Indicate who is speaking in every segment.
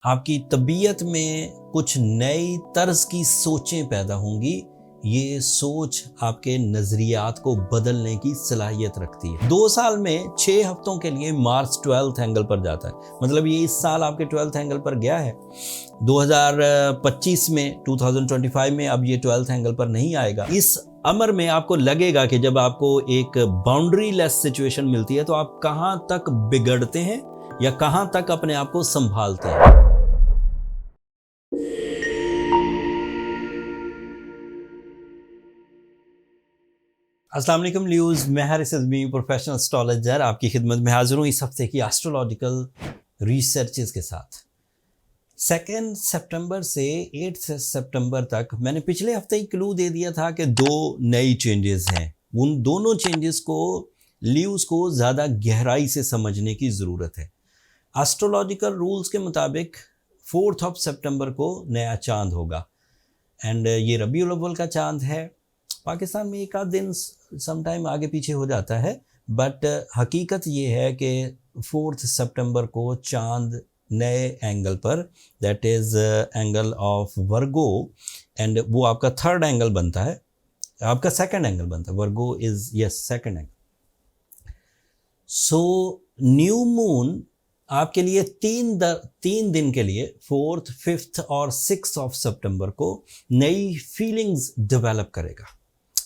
Speaker 1: आपकी तबीयत में कुछ नई तर्ज की सोचें पैदा होंगी। ये सोच आपके नज़रियात को बदलने की सलाहियत रखती है। 2 साल में 6 हफ्तों के लिए मार्स 12th एंगल पर जाता है। मतलब ये इस साल आपके 12th एंगल पर गया है। 2025 में 2025 में अब ये 12th एंगल पर नहीं आएगा। इस अमर में आपको लगेगा कि जब आपको एक बाउंड्री लेस सिचुएशन मिलती है तो आप कहाँ तक बिगड़ते हैं या कहाँ तक अपने आप को संभालते हैं। अस्सलाम वालेकुम ल्यूज़, मैं हारिस अज़मी प्रोफेशनल एस्ट्रोलॉजर आपकी खिदमत में हाजिर हूँ इस हफ्ते की एस्ट्रोलॉजिकल रिसर्चेस के साथ। 2 सितंबर से 8 सितंबर तक मैंने पिछले हफ्ते ही क्लू दे दिया था कि 2 नई चेंजेस हैं। उन दोनों चेंजेस को ल्यूज़ को ज़्यादा गहराई से समझने की ज़रूरत है। एस्ट्रोलॉजिकल रूल्स के मुताबिक 4 सितंबर को नया चांद होगा एंड ये रबीउल अव्वल का चांद है। पाकिस्तान में एक आध दिन समटाइम आगे पीछे हो जाता है, बट हकीकत ये है कि 4 सितंबर को चांद नए एंगल पर, that is angle of Virgo, and वो आपका 3rd एंगल बनता है, आपका 2nd एंगल बनता है। Virgo is yes 2nd angle. So new moon आपके लिए 3 दिन के लिए 4th, 5th और 6th सितंबर को नई फीलिंग्स डेवलप करेगा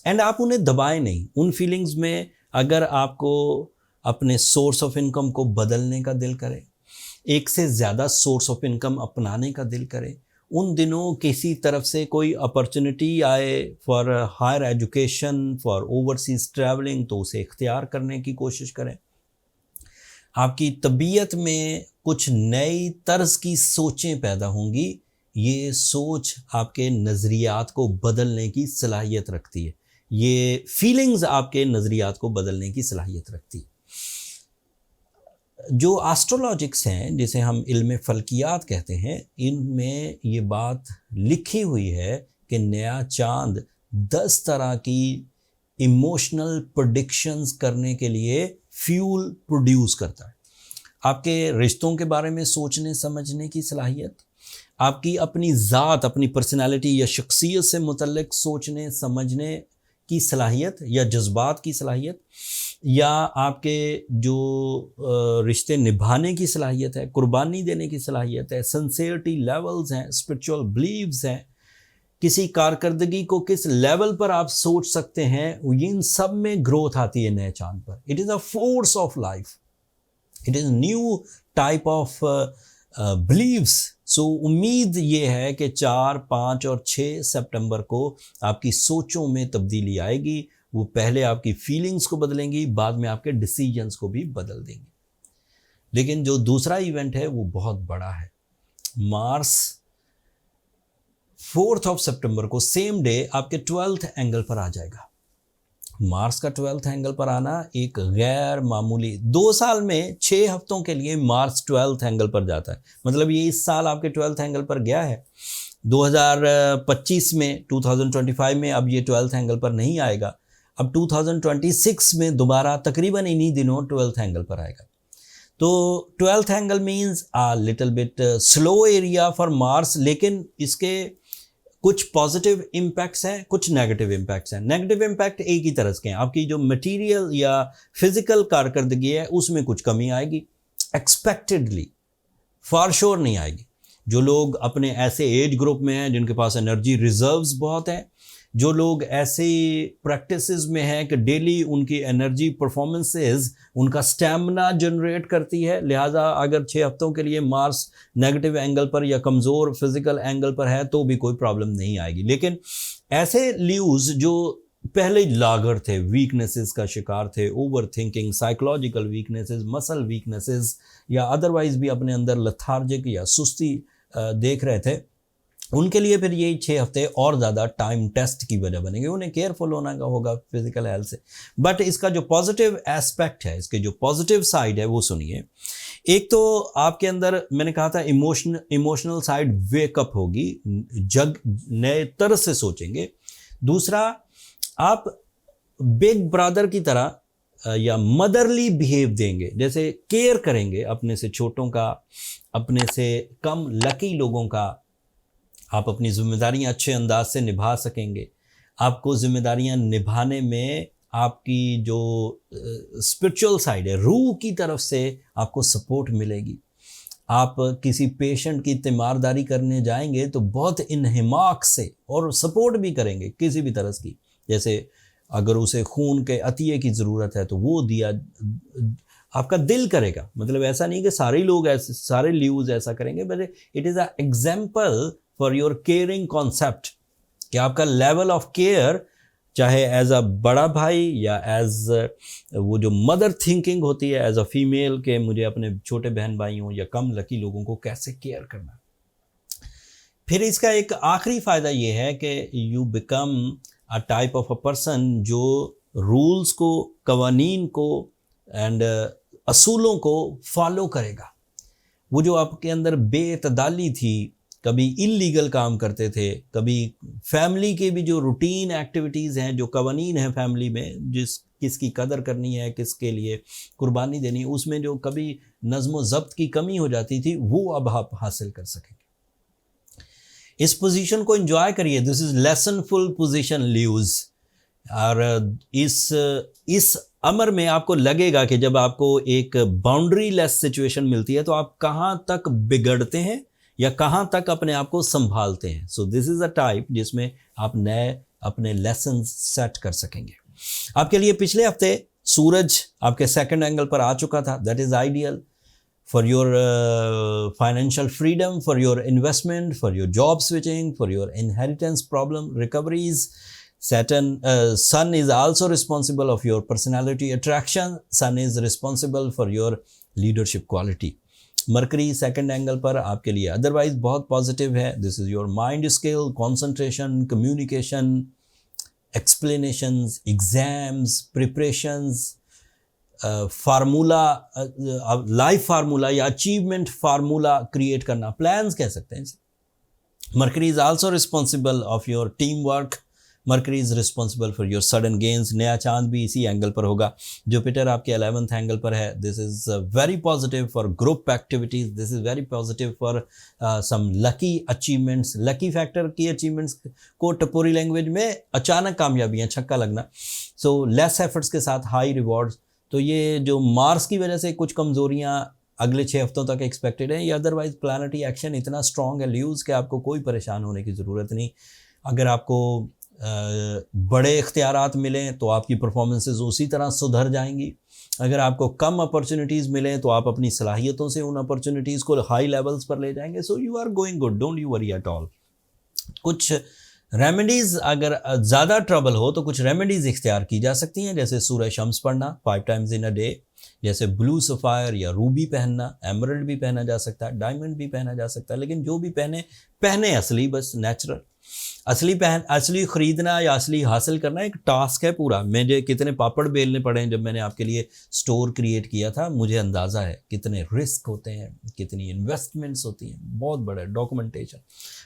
Speaker 1: एंड आप उन्हें दबाएं नहीं। उन फीलिंग्स में अगर आपको अपने सोर्स ऑफ इनकम को बदलने का दिल करे, एक से ज़्यादा सोर्स ऑफ इनकम अपनाने का दिल करे, उन दिनों किसी तरफ से कोई अपॉर्चुनिटी आए for higher education, for overseas travelling, तो उसे इख्तियार करने की कोशिश करें। आपकी तबीयत में कुछ नई तर्ज की सोचें पैदा होंगी। ये सोच आपके नज़रियात को बदलने की सलाहियत रखती है। ये फीलिंग्स आपके नज़रियात को बदलने की सलाहियत रखती है। जो एस्ट्रोलॉजिक्स हैं, जिसे हम इल्म फल्कियात कहते हैं, इनमें ये बात लिखी हुई है कि नया चांद 10 तरह की इमोशनल प्रेडिक्शंस करने के लिए फ्यूल प्रोड्यूस करता है। आपके रिश्तों के बारे में सोचने समझने की सलाहियत, आपकी अपनी ज़ात, अपनी पर्सनालिटी या शख्सियत से मुतल्लिक सोचने समझने की सलाहियत या जज्बात की सलाहियत, या आपके जो रिश्ते निभाने की सलाहियत है, कुर्बानी देने की सलाहियत है, सिंसियरिटी लेवल्स हैं, स्पिरिचुअल बिलीव्स हैं, किसी कारकर्दगी को किस लेवल पर आप सोच सकते हैं, इन सब में ग्रोथ आती है नए चांद पर। It is a force of life, it is new type of believes. So उम्मीद ये है कि 4, 5 और 6 सितंबर को आपकी सोचों में तब्दीली आएगी। वो पहले आपकी फीलिंग्स को बदलेंगी, बाद में आपके डिसीजंस को भी बदल देंगी। लेकिन जो दूसरा इवेंट है वो बहुत बड़ा है। मार्स 4 सितंबर को सेम डे आपके 12th एंगल पर आ जाएगा। मार्स का 12th एंगल पर आना एक गैर मामूली, 2 साल में 6 हफ्तों के लिए मार्स 12th एंगल पर जाता है। मतलब ये इस साल आपके 12th एंगल पर गया है। 2025 में 2025 में अब ये 12th एंगल पर नहीं आएगा। अब 2026 में दोबारा तकरीबन इन्हीं दिनों 12th एंगल पर आएगा। तो 12th angle means uh little bit slow area for Mars, लेकिन इसके कुछ पॉजिटिव इम्पैक्ट्स हैं, कुछ नेगेटिव इम्पैक्ट्स हैं। नेगेटिव इम्पैक्ट एक ही तरह के हैं। आपकी जो मटेरियल या फिजिकल कारकर्दगी है उसमें कुछ कमी आएगी, एक्सपेक्टेडली, फॉर श्योर नहीं आएगी। जो लोग अपने ऐसे एज ग्रुप में हैं जिनके पास एनर्जी रिजर्व्स बहुत हैं, जो लोग ऐसे प्रैक्टिसेस में हैं कि डेली उनकी एनर्जी परफॉर्मेंसेस उनका स्टैमिना जनरेट करती है, लिहाजा अगर 6 हफ्तों के लिए मार्स नेगेटिव एंगल पर या कमज़ोर फिजिकल एंगल पर है तो भी कोई प्रॉब्लम नहीं आएगी। लेकिन ऐसे ल्यूज़ जो पहले लागर थे, वीकनेसेस का शिकार थे, over thinking, psychological weaknesses, muscle weaknesses, या अदरवाइज भी अपने अंदर लथार्जिक या सुस्ती देख रहे थे, उनके लिए फिर ये 6 हफ्ते और ज़्यादा टाइम टेस्ट की वजह बनेंगे। उन्हें केयरफुल होना का होगा फिजिकल हेल्थ से। बट इसका जो पॉजिटिव एस्पेक्ट है, इसके जो पॉजिटिव साइड है वो सुनिए। एक तो आपके अंदर, मैंने कहा था, इमोशनल साइड वेकअप होगी, जग नए तरह से सोचेंगे। दूसरा, आप बिग ब्रदर की तरह या मदरली बिहेव देंगे, जैसे केयर करेंगे अपने से छोटों का, अपने से कम लकी लोगों का, आप अपनी जिम्मेदारियां अच्छे अंदाज से निभा सकेंगे। आपको जिम्मेदारियां निभाने में आपकी जो स्पिरिचुअल साइड है, रूह की तरफ से आपको सपोर्ट मिलेगी। आप किसी पेशेंट की तीमारदारी करने जाएंगे तो बहुत इन्हिमाक से, और सपोर्ट भी करेंगे किसी भी तरह की, जैसे अगर उसे खून के अतिये की ज़रूरत है तो वो दिया, आपका दिल करेगा। मतलब ऐसा नहीं कि सारे लोग ऐसे, सारे ल्यूज ऐसा करेंगे, but it is a example for your caring concept, कि आपका लेवल ऑफ केयर, चाहे एज अ बड़ा भाई या एज वो जो मदर थिंकिंग होती है एज अ फीमेल, के मुझे अपने छोटे बहन भाइयों या कम लकी लोगों को कैसे केयर करना। फिर इसका एक आखिरी फ़ायदा ये है कि you become a type of a person जो रूल्स को, कवानीन को एंड असूलों को फॉलो करेगा। वो जो आपके अंदर बेतदाली थी, कभी इल्लीगल काम करते थे, कभी फैमिली के भी जो रूटीन एक्टिविटीज़ हैं, जो कवानीन हैं फैमिली में, किसकी कदर करनी है, किसके लिए कुर्बानी देनी है, उसमें जो कभी नज़्म व ज़ब्त की कमी हो जाती थी, वो अब आप हासिल कर सकेंगे। इस पोजीशन को एंजॉय करिए। This is lessonful position lose. और इस अमर में आपको लगेगा कि जब आपको एक बाउंड्री लेस सिचुएशन मिलती है तो आप कहाँ तक बिगड़ते हैं या कहाँ तक अपने आप को संभालते हैं। So this is a type जिसमें आप नए अपने लेसन सेट कर सकेंगे। आपके लिए पिछले हफ्ते सूरज आपके सेकंड एंगल पर आ चुका था। That is ideal for your financial freedom, for your investment, for your job switching, for your inheritance problem recoveries. Sun is also responsible of your personality attraction. Sun is responsible for your leadership quality. Mercury second angle पर आपके लिए otherwise बहुत positive है। This is your mind skill, concentration, communication, explanations, exams, preparations, formula, life formula या achievement formula create करना, plans कह सकते हैं इसे। Mercury is also responsible of your team work. Mercury is responsible for your sudden gains. नया चांद भी इसी एंगल पर होगा। जुपिटर आपके 11th एंगल पर है। This is very positive for group activities. This is very positive for some lucky achievements. Lucky factor की अचीवमेंट्स को टपोरी लैंग्वेज में अचानक कामयाबियाँ, छक्का लगना। सो लेस एफर्ट्स के साथ हाई रिवॉर्ड्स। तो ये जो मार्स की वजह से कुछ कमज़ोरियाँ अगले 6 हफ्तों तक एक्सपेक्टेड हैं, या अदरवाइज प्लानिटरी एक्शन इतना स्ट्रॉन्ग है ल्यूज़ कि आपको कोई परेशान होने की ज़रूरत नहीं। अगर आपको बड़े इख्तियारात मिलें तो आपकी परफॉर्मेंसेस उसी तरह सुधर जाएंगी। अगर आपको कम अपॉर्चुनिटीज़ मिलें तो आप अपनी सलाहियतों से उन अपॉर्चुनिटीज़ को हाई लेवल्स पर ले जाएंगे। So you are going good, don't you worry at all. कुछ रेमेडीज़, अगर ज़्यादा ट्रबल हो तो कुछ रेमेडीज़ इख्तियार की जा सकती हैं, जैसे सूरह शम्स पढ़ना 5 टाइम्स इन अ डे, जैसे ब्लू सफ़ायर या रूबी पहनना, एमरल्ड भी पहना जा सकता है, डायमंड भी पहना जा सकता है, लेकिन जो भी पहने असली, बस नेचुरल। असली ख़रीदना या असली हासिल करना एक टास्क है पूरा। मुझे कितने पापड़ बेलने पड़े हैं जब मैंने आपके लिए स्टोर क्रिएट किया था, मुझे अंदाज़ा है कितने रिस्क होते हैं, कितनी इन्वेस्टमेंट्स होती हैं, बहुत बड़ा डॉक्यूमेंटेशन।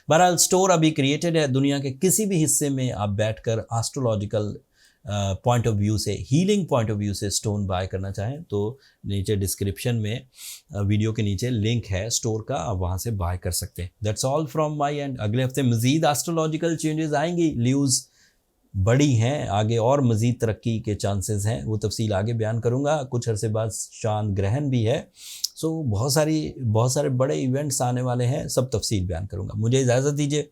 Speaker 1: बहरहाल स्टोर अभी क्रिएटेड है। दुनिया के किसी भी हिस्से में आप बैठकर एस्ट्रोलॉजिकल पॉइंट ऑफ व्यू से, हीलिंग पॉइंट ऑफ व्यू से स्टोन बाय करना चाहें तो नीचे डिस्क्रिप्शन में वीडियो के नीचे लिंक है स्टोर का, आप वहाँ से बाय कर सकते हैं। That's all from my and. अगले हफ्ते मज़ीद एस्ट्रोलॉजिकल चेंजेस आएंगी। ल्यूज़ बड़ी हैं, आगे और मज़ीद तरक्की के चांसेस हैं, वो तफसील आगे बयान करूँगा। कुछ अरसे बाद चांद ग्रहण भी है। सो बहुत सारे बड़े इवेंट्स आने वाले हैं, सब तफसील बयान करूँगा। मुझे इजाज़त दीजिए,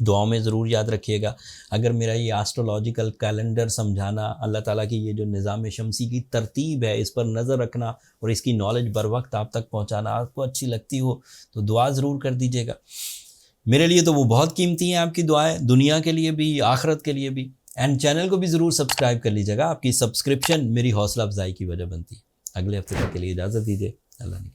Speaker 1: दुआओं में ज़रूर याद रखिएगा। अगर मेरा ये एस्ट्रोलॉजिकल कैलेंडर समझाना, अल्लाह ताला की ये जो निज़ाम शमसी की तरतीब है, इस पर नज़र रखना और इसकी नॉलेज बर वक्त आप तक पहुँचाना आपको अच्छी लगती हो तो दुआ ज़रूर कर दीजिएगा। मेरे लिए तो वो बहुत कीमती हैं आपकी दुआएं, दुनिया के लिए भी, आखिरत के लिए भी। एंड चैनल को भी ज़रूर सब्सक्राइब कर लीजिएगा। आपकी सब्सक्रिप्शन मेरी हौसला अफजाई की वजह बनती है। अगले हफ्ते तक के लिए इजाज़त दीजिए। अल्लाह ने